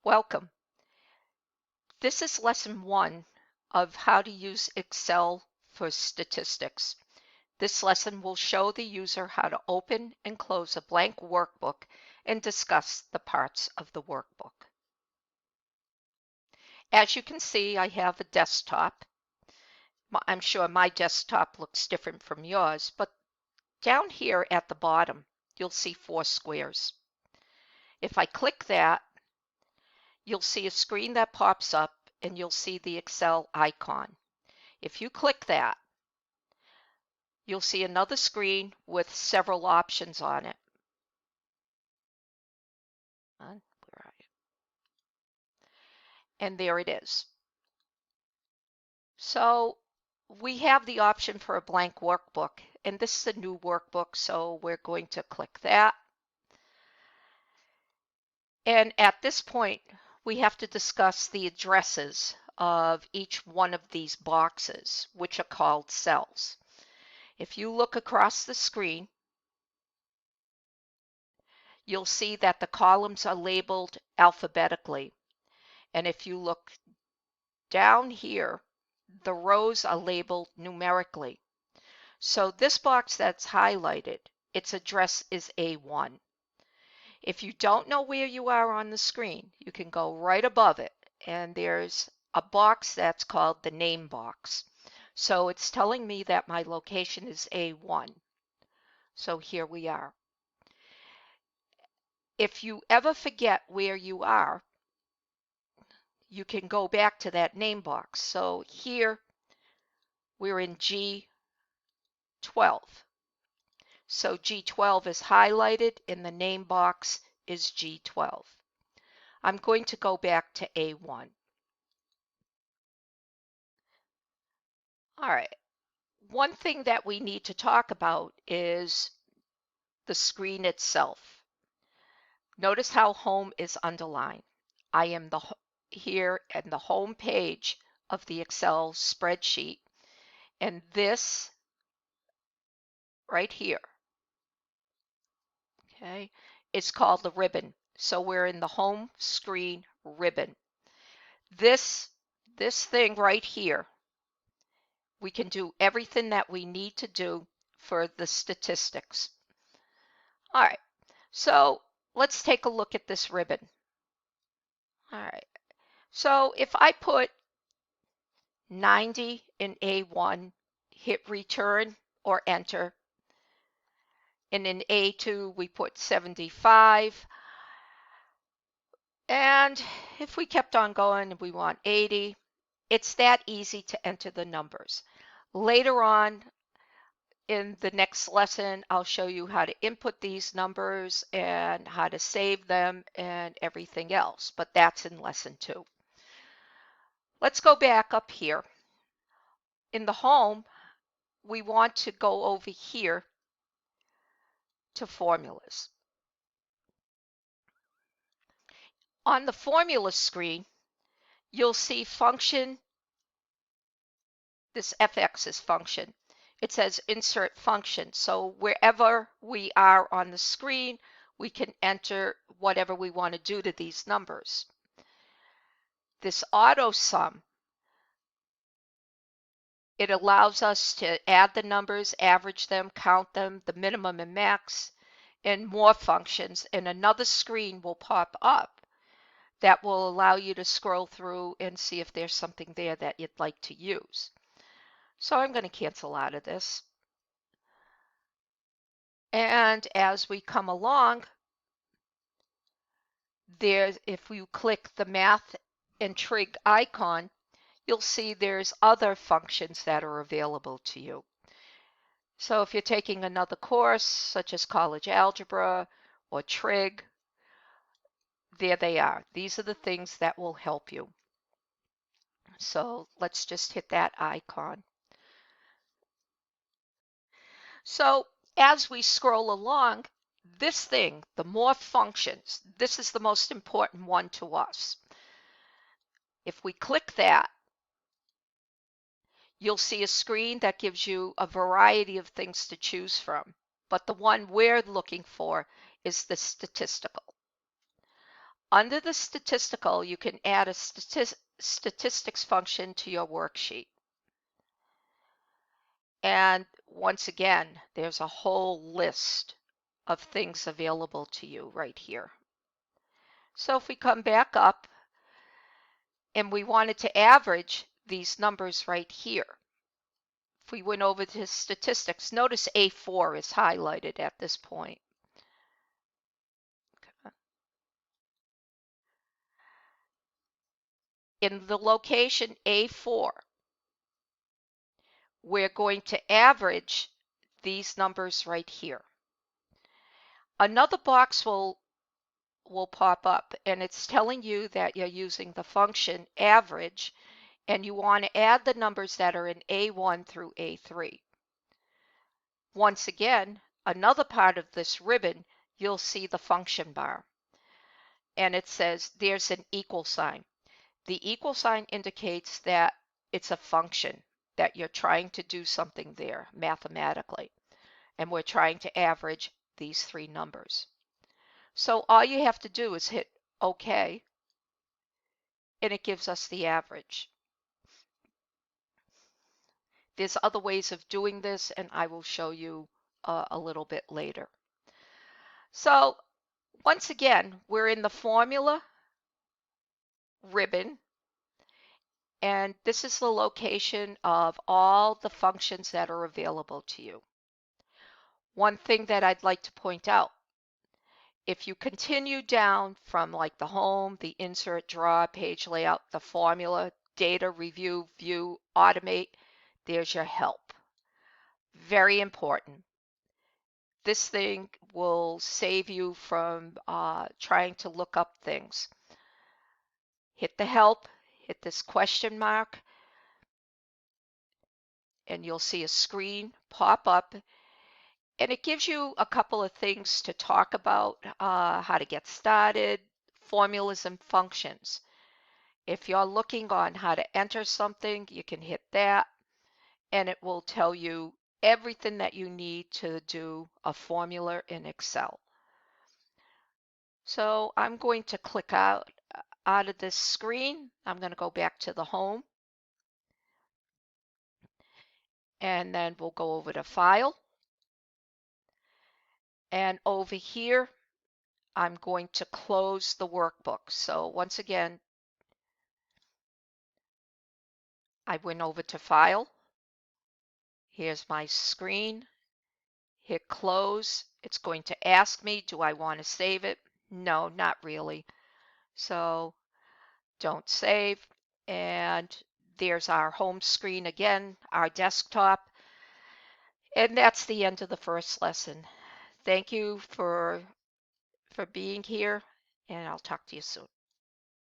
Welcome. This is lesson 1 of how to use Excel for statistics. This lesson will show the user how to open and close a blank workbook and discuss the parts of the workbook. As you can see, I have a desktop. I'm sure my desktop looks different from yours, but down here at the bottom, you'll see 4 squares. If I click that, you'll see a screen that pops up and you'll see the Excel icon. If you click that, you'll see another screen with several options on it. Where are you? And there it is. So we have the option for a blank workbook, and this is a new workbook, so we're going to click that. And at this point, we have to discuss the addresses of each one of these boxes, which are called cells. If you look across the screen, you'll see that the columns are labeled alphabetically. And if you look down here, the rows are labeled numerically. So this box that's highlighted, its address is A1. If you don't know where you are on the screen, you can go right above it, and there's a box that's called the name box. So it's telling me that my location is A1. So here we are. If you ever forget where you are, you can go back to that name box. So here we're in G12. So G12 is highlighted and the name box is G12. I'm going to go back to A1. All right. One thing that we need to talk about is the screen itself. Notice how home is underlined. I am here at the home page of the Excel spreadsheet, and this right here, okay, is called the ribbon. So we're in the home screen ribbon. This thing right here, we can do everything that we need to do for the statistics. All right, so let's take a look at this ribbon. All right, so if I put 90 in A1, hit return or enter, and in A2 we put 75, and if we kept on going and we want 80, it's that easy to enter the numbers. Later on in the next lesson, I'll show you how to input these numbers and how to save them and everything else, but that's in lesson 2. Let's go back up here. In the home, we want to go over here to formulas. On the formula screen, you'll see function. This fx is function. It says insert function. So wherever we are on the screen, we can enter whatever we want to do to these numbers. This auto sum, it allows us to add the numbers, average them, count them, the minimum and max, and more functions. And another screen will pop up that will allow you to scroll through and see if there's something there that you'd like to use. So I'm going to cancel out of this. And as we come along, if you click the math and trig icon, you'll see there's other functions that are available to you. So if you're taking another course, such as college algebra or trig, there they are. These are the things that will help you. So let's just hit that icon. So as we scroll along, this thing, the more functions, this is the most important one to us. If we click that, you'll see a screen that gives you a variety of things to choose from. But the one we're looking for is the statistical. Under the statistical, you can add a statistics function to your worksheet. And once again, there's a whole list of things available to you right here. So if we come back up and we wanted to average these numbers right here, if we went over to statistics, notice A4 is highlighted at this point. In the location A4, we're going to average these numbers right here. Another box will pop up and it's telling you that you're using the function average and you want to add the numbers that are in A1 through A3. Once again, another part of this ribbon, you'll see the function bar. And it says there's an equal sign. The equal sign indicates that it's a function, that you're trying to do something there mathematically. And we're trying to average these three numbers. So all you have to do is hit OK, and it gives us the average. There's other ways of doing this, and I will show you a little bit later. So once again, we're in the formula ribbon, and this is the location of all the functions that are available to you. One thing that I'd like to point out, if you continue down from like the home, the insert, draw, page layout, the formula, data, review, view, automate, there's your help. Very important. This thing will save you from trying to look up things. Hit the help, hit this question mark, and you'll see a screen pop up. And it gives you a couple of things to talk about, how to get started, formulas and functions. If you're looking on how to enter something, you can hit that, and it will tell you everything that you need to do a formula in Excel. So I'm going to click out of this screen. I'm going to go back to the home. And then we'll go over to File. And over here, I'm going to close the workbook. So once again, I went over to File. Here's my screen. Hit Close. It's going to ask me, do I want to save it? No, not really. So don't save. And there's our home screen again, our desktop. And that's the end of the first lesson. Thank you for being here, and I'll talk to you soon.